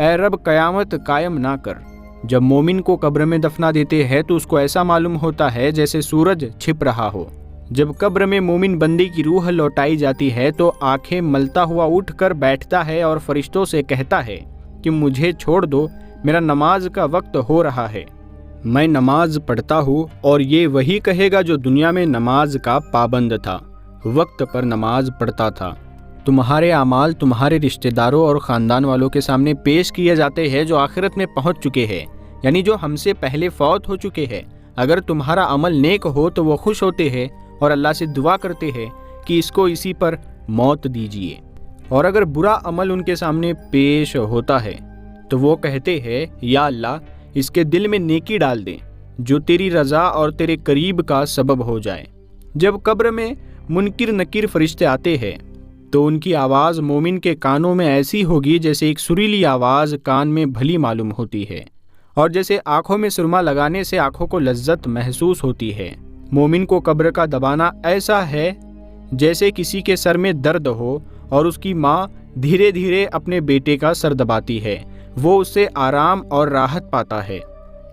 اے رب قیامت قائم نہ کر۔ جب مومن کو قبر میں دفنا دیتے ہیں تو اس کو ایسا معلوم ہوتا ہے جیسے سورج چھپ رہا ہو۔ جب قبر میں مومن بندے کی روح لوٹائی جاتی ہے تو آنکھیں ملتا ہوا اٹھ کر بیٹھتا ہے اور فرشتوں سے کہتا ہے کہ مجھے چھوڑ دو، میرا نماز کا وقت ہو رہا ہے، میں نماز پڑھتا ہوں۔ اور یہ وہی کہے گا جو دنیا میں نماز کا پابند تھا، وقت پر نماز پڑھتا تھا۔ تمہارے اعمال تمہارے رشتہ داروں اور خاندان والوں کے سامنے پیش کیے جاتے ہیں جو آخرت میں پہنچ چکے ہیں، یعنی جو ہم سے پہلے فوت ہو چکے ہیں۔ اگر تمہارا عمل نیک ہو تو وہ خوش ہوتے ہیں اور اللہ سے دعا کرتے ہیں کہ اس کو اسی پر موت دیجیے، اور اگر برا عمل ان کے سامنے پیش ہوتا ہے تو وہ کہتے ہیں یا اللہ اس کے دل میں نیکی ڈال دیں جو تیری رضا اور تیرے قریب کا سبب ہو جائے۔ جب قبر میں منکر نکیر فرشتے آتے ہیں تو ان کی آواز مومن کے کانوں میں ایسی ہوگی جیسے ایک سریلی آواز کان میں بھلی معلوم ہوتی ہے، اور جیسے آنکھوں میں سرما لگانے سے آنکھوں کو لذت محسوس ہوتی ہے۔ مومن کو قبر کا دبانا ایسا ہے جیسے کسی کے سر میں درد ہو اور اس کی ماں دھیرے دھیرے اپنے بیٹے کا سر دباتی ہے، وہ اس سے آرام اور راحت پاتا ہے۔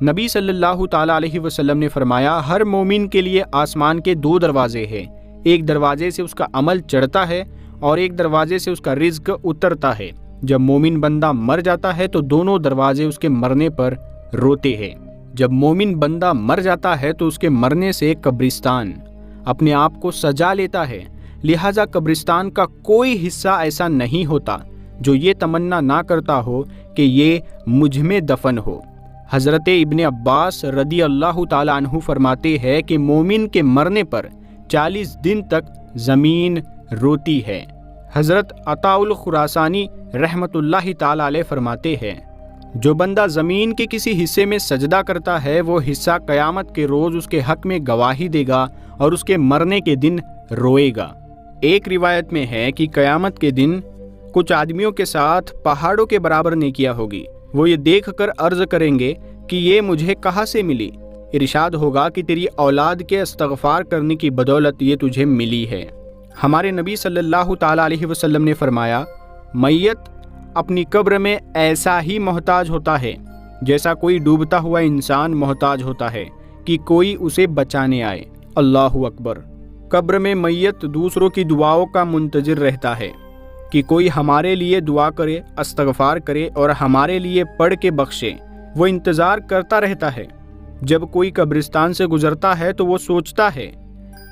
نبی صلی اللہ تعالیٰ علیہ وسلم نے فرمایا، ہر مومن کے لیے آسمان کے 2 دروازے ہیں، ایک دروازے سے اس کا عمل چڑھتا ہے اور ایک دروازے سے اس کا رزق اترتا ہے۔ جب مومن بندہ مر جاتا ہے تو دونوں دروازے اس کے مرنے پر روتے ہیں۔ جب مومن بندہ مر جاتا ہے تو اس کے مرنے سے قبرستان اپنے آپ کو سجا لیتا ہے، لہٰذا قبرستان کا کوئی حصہ ایسا نہیں ہوتا جو یہ تمنا نہ کرتا ہو کہ یہ مجھ میں دفن ہو۔ حضرت ابن عباس رضی اللہ تعالیٰ عنہ فرماتے ہیں کہ مومن کے مرنے پر 40 دن تک زمین روتی ہے۔ حضرت عطاء الخراسانی رحمت اللہ تعالیٰ علیہ فرماتے ہیں، جو بندہ زمین کے کسی حصے میں سجدہ کرتا ہے وہ حصہ قیامت کے روز اس کے حق میں گواہی دے گا اور اس کے مرنے کے دن روئے گا۔ ایک روایت میں ہے کہ قیامت کے دن کچھ آدمیوں کے ساتھ پہاڑوں کے برابر نیکیاں ہوگی، وہ یہ دیکھ کر عرض کریں گے کہ یہ مجھے کہاں سے ملی؟ ارشاد ہوگا کہ تیری اولاد کے استغفار کرنے کی بدولت یہ تجھے ملی ہے۔ ہمارے نبی صلی اللہ تعالیٰ علیہ وسلم نے فرمایا، میت اپنی قبر میں ایسا ہی محتاج ہوتا ہے جیسا کوئی ڈوبتا ہوا انسان محتاج ہوتا ہے کہ کوئی اسے بچانے آئے۔ اللہ اکبر۔ قبر میں میت دوسروں کی دعاؤں کا منتظر رہتا ہے کہ کوئی ہمارے لیے دعا کرے، استغفار کرے اور ہمارے لیے پڑھ کے بخشے۔ وہ انتظار کرتا رہتا ہے۔ جب کوئی قبرستان سے گزرتا ہے تو وہ سوچتا ہے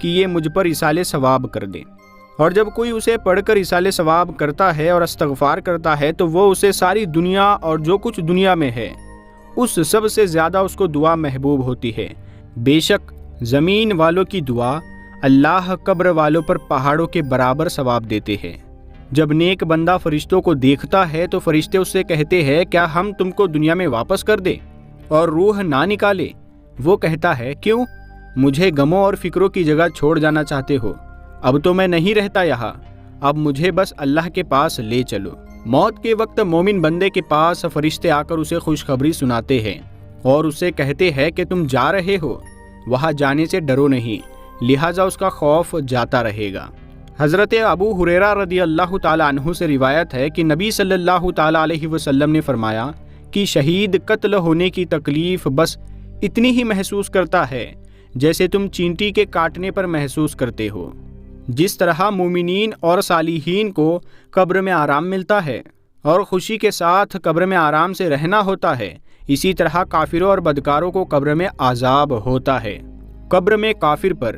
کہ یہ مجھ پر ایصال ثواب کر دے، اور جب کوئی اسے پڑھ کر ایصال ثواب کرتا ہے اور استغفار کرتا ہے تو وہ اسے ساری دنیا اور جو کچھ دنیا میں ہے اس سب سے زیادہ اس کو دعا محبوب ہوتی ہے۔ بے شک زمین والوں کی دعا اللہ قبر والوں پر پہاڑوں کے برابر ثواب دیتے ہیں۔ جب نیک بندہ فرشتوں کو دیکھتا ہے تو فرشتے اس سے کہتے ہیں، کیا ہم تم کو دنیا میں واپس کر دیں اور روح نہ نکالے؟ وہ کہتا ہے، کیوں؟ مجھے غموں اور فکروں کی جگہ چھوڑ جانا چاہتے ہو؟ اب تو میں نہیں رہتا یہاں، اب مجھے بس اللہ کے پاس لے چلو۔ موت کے وقت مومن بندے کے پاس فرشتے آ کر اسے خوشخبری سناتے ہیں اور اسے کہتے ہیں کہ تم جا رہے ہو، وہاں جانے سے ڈرو نہیں، لہٰذا اس کا خوف جاتا رہے گا۔ حضرت ابو ہریرہ رضی اللہ تعالیٰ عنہ سے روایت ہے کہ نبی صلی اللہ تعالیٰ علیہ وسلم نے فرمایا کہ شہید قتل ہونے کی تکلیف بس اتنی ہی محسوس کرتا ہے جیسے تم چینٹی کے کاٹنے پر محسوس کرتے ہو۔ جس طرح مومنین اور صالحین کو قبر میں آرام ملتا ہے اور خوشی کے ساتھ قبر میں آرام سے رہنا ہوتا ہے، اسی طرح کافروں اور بدکاروں کو قبر میں عذاب ہوتا ہے۔ قبر میں کافر پر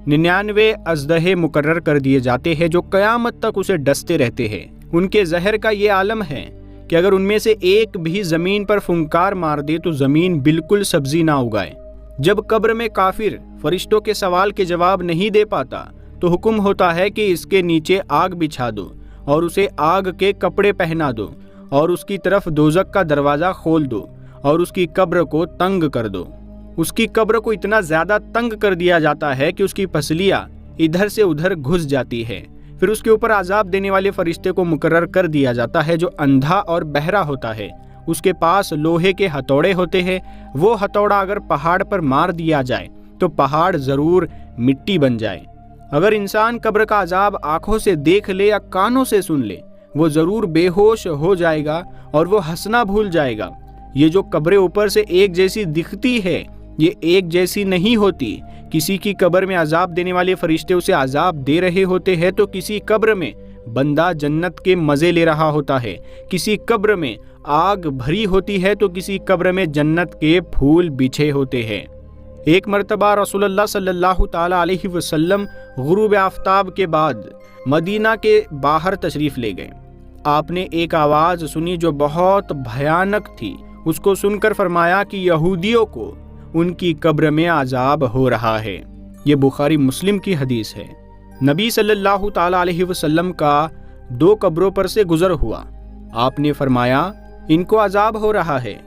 99 اژدہے مقرر کر دیے جاتے ہیں جو قیامت تک اسے ڈستے رہتے ہیں۔ ان کے زہر کا یہ عالم ہے کہ اگر ان میں سے ایک بھی زمین پر پھنکار مار دے تو زمین بالکل سبزی نہ اگائے۔ جب قبر میں کافر فرشتوں کے سوال کے جواب نہیں دے پاتا تو حکم ہوتا ہے کہ اس کے نیچے آگ بچھا دو اور اسے آگ کے کپڑے پہنا دو اور اس کی طرف دوزخ کا دروازہ کھول دو اور اس کی قبر کو تنگ کر دو۔ اس کی قبر کو اتنا زیادہ تنگ کر دیا جاتا ہے کہ اس کی پسلیاں ادھر سے ادھر گھس جاتی ہے۔ پھر اس کے اوپر عذاب دینے والے فرشتے کو مقرر کر دیا جاتا ہے جو اندھا اور بہرا ہوتا ہے۔ اس کے پاس لوہے کے ہتھوڑے ہوتے ہیں، وہ ہتھوڑا اگر پہاڑ پر مار دیا جائے تو پہاڑ ضرور مٹی بن جائے۔ اگر انسان قبر کا عذاب آنکھوں سے دیکھ لے یا کانوں سے سن لے، وہ ضرور بے ہوش ہو جائے گا اور وہ ہنسنا بھول جائے گا۔ یہ جو قبریں اوپر سے ایک جیسی دکھتی ہے، یہ ایک جیسی نہیں ہوتی۔ کسی کی قبر میں عذاب دینے والے فرشتے اسے عذاب دے رہے ہوتے ہیں تو کسی قبر میں بندہ جنت کے مزے لے رہا ہوتا ہے، کسی قبر میں آگ بھری ہوتی ہے تو کسی قبر میں جنت کے پھول بچھے ہوتے ہیں۔ ایک مرتبہ رسول اللہ صلی اللہ تعالی علیہ وسلم غروب آفتاب کے بعد مدینہ کے باہر تشریف لے گئے۔ آپ نے ایک آواز سنی جو بہت بھیانک تھی۔ اس کو سن کر فرمایا کہ یہودیوں کو ان کی قبر میں عذاب ہو رہا ہے۔ یہ بخاری مسلم کی حدیث ہے۔ نبی صلی اللہ تعالی علیہ وسلم کا 2 قبروں پر سے گزر ہوا۔ آپ نے فرمایا ان کو عذاب ہو رہا ہے،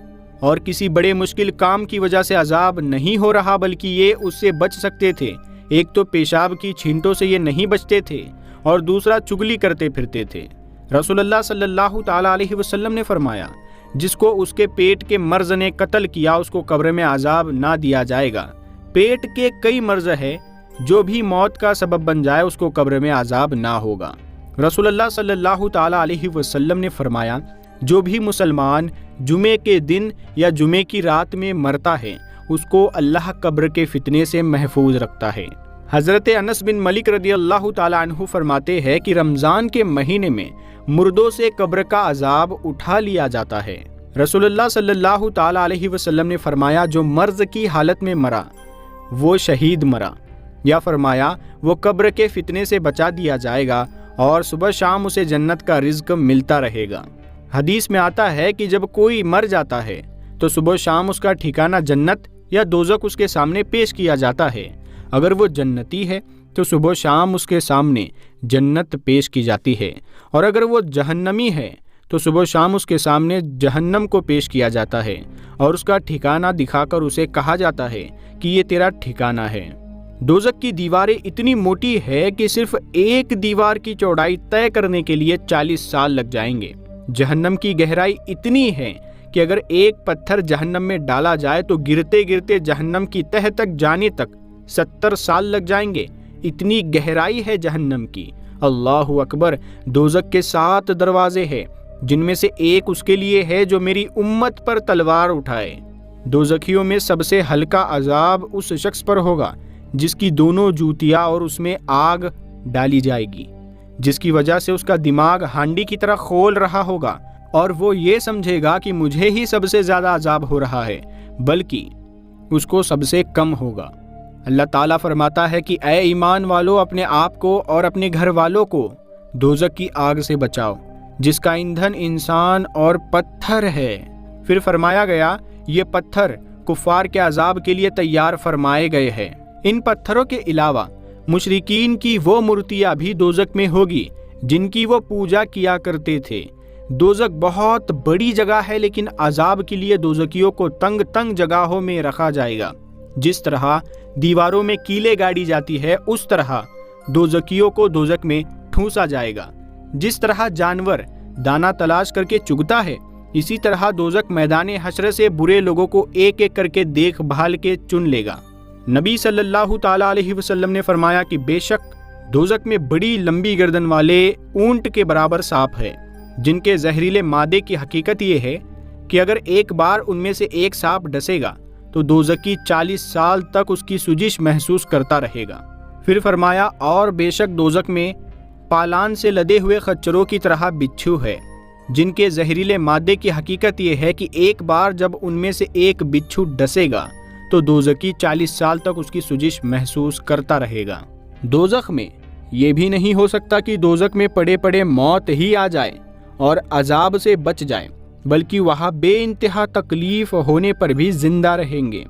اور کسی بڑے مشکل کام کی وجہ سے عذاب نہیں ہو رہا بلکہ یہ اس سے بچ سکتے تھے۔ ایک تو پیشاب کی چھینٹوں سے یہ نہیں بچتے تھے، اور دوسرا چگلی کرتے پھرتے تھے۔ رسول اللہ صلی اللہ تعالی علیہ وسلم نے فرمایا جس کو اس کے پیٹ کے مرض نے قتل کیا اس کو قبر میں عذاب نہ دیا جائے گا۔ پیٹ کے کئی مرض ہے، جو بھی موت کا سبب بن جائے اس کو قبر میں عذاب نہ ہوگا۔ رسول اللہ صلی اللہ تعالی علیہ وسلم نے فرمایا جو بھی مسلمان جمعے کے دن یا جمعے کی رات میں مرتا ہے اس کو اللہ قبر کے فتنے سے محفوظ رکھتا ہے۔ حضرت انس بن مالک رضی اللہ تعالی عنہ فرماتے ہیں کہ رمضان کے مہینے میں مردوں سے قبر کا عذاب اٹھا لیا جاتا ہے۔ رسول اللہ صلی اللہ تعالی علیہ وسلم نے فرمایا جو مرض کی حالت میں مرا وہ شہید مرا، یا فرمایا وہ قبر کے فتنے سے بچا دیا جائے گا اور صبح شام اسے جنت کا رزق ملتا رہے گا۔ حدیث میں آتا ہے کہ جب کوئی مر جاتا ہے تو صبح شام اس کا ٹھکانہ جنت یا دوزخ اس کے سامنے پیش کیا جاتا ہے۔ اگر وہ جنتی ہے تو صبح شام اس کے سامنے جنت پیش کی جاتی ہے، اور اگر وہ جہنمی ہے تو صبح شام اس کے سامنے جہنم کو پیش کیا جاتا ہے، اور اس کا ٹھکانہ دکھا کر اسے کہا جاتا ہے کہ یہ تیرا ٹھکانہ ہے۔ دوزخ کی دیواریں اتنی موٹی ہے کہ صرف ایک دیوار کی چوڑائی طے کرنے کے لیے 40 سال لگ جائیں گے۔ جہنم کی گہرائی اتنی ہے کہ اگر ایک پتھر جہنم میں ڈالا جائے تو گرتے گرتے جہنم کی تہہ تک جانے تک 70 سال لگ جائیں گے۔ اتنی گہرائی ہے جہنم کی۔ اللہ اکبر۔ دوزخ کے 7 دروازے ہیں جن میں سے ایک اس کے لیے ہے جو میری امت پر تلوار اٹھائے۔ دوزخیوں میں سب سے ہلکا عذاب اس شخص پر ہوگا جس کی دونوں جوتیاں اور اس میں آگ ڈالی جائے گی، جس کی وجہ سے اس کا دماغ ہانڈی کی طرح کھول رہا ہوگا اور وہ یہ سمجھے گا کہ مجھے ہی سب سے زیادہ عذاب ہو رہا ہے، بلکہ اس کو سب سے کم ہوگا۔ اللہ تعالیٰ فرماتا ہے کہ اے ایمان والو اپنے آپ کو اور اپنے گھر والوں کو دوزخ کی آگ سے بچاؤ جس کا ایندھن انسان اور پتھر ہے۔ پھر فرمایا گیا یہ پتھر کفار کے عذاب کے لیے تیار فرمائے گئے ہیں۔ ان پتھروں کے علاوہ مشرکین کی وہ مورتیاں بھی دوزخ میں ہوگی جن کی وہ پوجا کیا کرتے تھے۔ دوزخ بہت بڑی جگہ ہے لیکن عذاب کے لیے دوزخیوں کو تنگ تنگ جگہوں میں رکھا جائے گا۔ جس طرح دیواروں میں کیلیں گاڑی جاتی ہے اس طرح دوزخیوں کو دوزخ میں ٹھونسا جائے گا۔ جس طرح جانور دانہ تلاش کر کے چگتا ہے اسی طرح دوزخ میدان حشر سے برے لوگوں کو ایک ایک کر کے دیکھ بھال کے چن لے گا۔ نبی صلی اللہ تعالی علیہ وسلم نے فرمایا کہ بے شک دوزخ میں بڑی لمبی گردن والے اونٹ کے برابر سانپ ہے جن کے زہریلے مادے کی حقیقت یہ ہے کہ اگر ایک بار ان میں سے ایک سانپ ڈسے گا تو دوزخی 40 سال تک اس کی سوزش محسوس کرتا رہے گا۔ پھر فرمایا اور بے شک دوزخ میں پالان سے لدے ہوئے خچروں کی طرح بچھو ہے جن کے زہریلے مادے کی حقیقت یہ ہے کہ ایک بار جب ان میں سے ایک بچھو ڈسے گا تو دوزخی 40 سال تک اس کی سوزش محسوس کرتا رہے گا۔ دوزخ میں یہ بھی نہیں ہو سکتا کہ دوزخ میں پڑے پڑے موت ہی آ جائے اور عذاب سے بچ جائے، بلکہ وہاں بے انتہا تکلیف ہونے پر بھی زندہ رہیں گے۔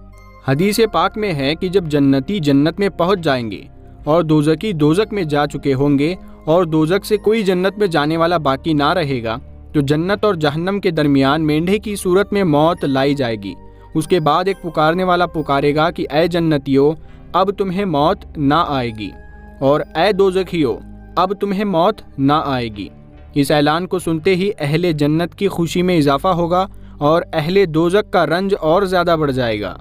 حدیث پاک میں ہے کہ جب جنتی جنت میں پہنچ جائیں گے اور دوزخی دوزخ میں جا چکے ہوں گے اور دوزخ سے کوئی جنت میں جانے والا باقی نہ رہے گا تو جنت اور جہنم کے درمیان مینڈھے کی صورت میں موت لائی جائے گی۔ اس کے بعد ایک پکارنے والا پکارے گا کہ اے جنتیو اب تمہیں موت نہ آئے گی، اور اے دوزخیو اب تمہیں موت نہ آئے گی۔ اس اعلان کو سنتے ہی اہل جنت کی خوشی میں اضافہ ہوگا اور اہل دوزخ کا رنج اور زیادہ بڑھ جائے گا۔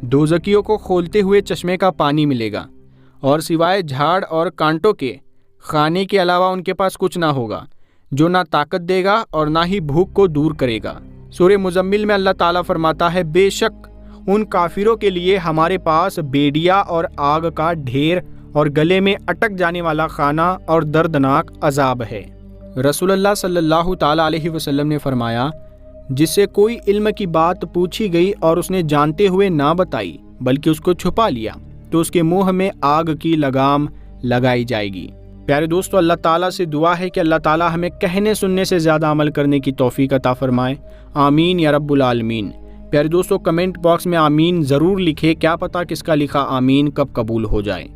دوزخیوں کو کھولتے ہوئے چشمے کا پانی ملے گا اور سوائے جھاڑ اور کانٹوں کے کھانے کے علاوہ ان کے پاس کچھ نہ ہوگا۔ جو نہ طاقت دے گا اور نہ ہی بھوک کو دور کرے گا۔ سورہ مزمل میں اللہ تعالیٰ فرماتا ہے، بے شک ان کافروں کے لیے ہمارے پاس بیڑیا اور آگ کا ڈھیر اور گلے میں اٹک جانے والا کھانا اور دردناک عذاب ہے۔ رسول اللہ صلی اللہ تعالیٰ علیہ وسلم نے فرمایا، جس سے کوئی علم کی بات پوچھی گئی اور اس نے جانتے ہوئے نہ بتائی بلکہ اس کو چھپا لیا تو اس کے منہ میں آگ کی لگام لگائی جائے گی۔ پیارے دوستو، اللہ تعالیٰ سے دعا ہے کہ اللہ تعالیٰ ہمیں کہنے سننے سے زیادہ عمل کرنے کی توفیق عطا فرمائے، آمین یا رب العالمین۔ پیارے دوستو، کمنٹ باکس میں آمین ضرور لکھے، کیا پتہ کس کا لکھا آمین کب قبول ہو جائے۔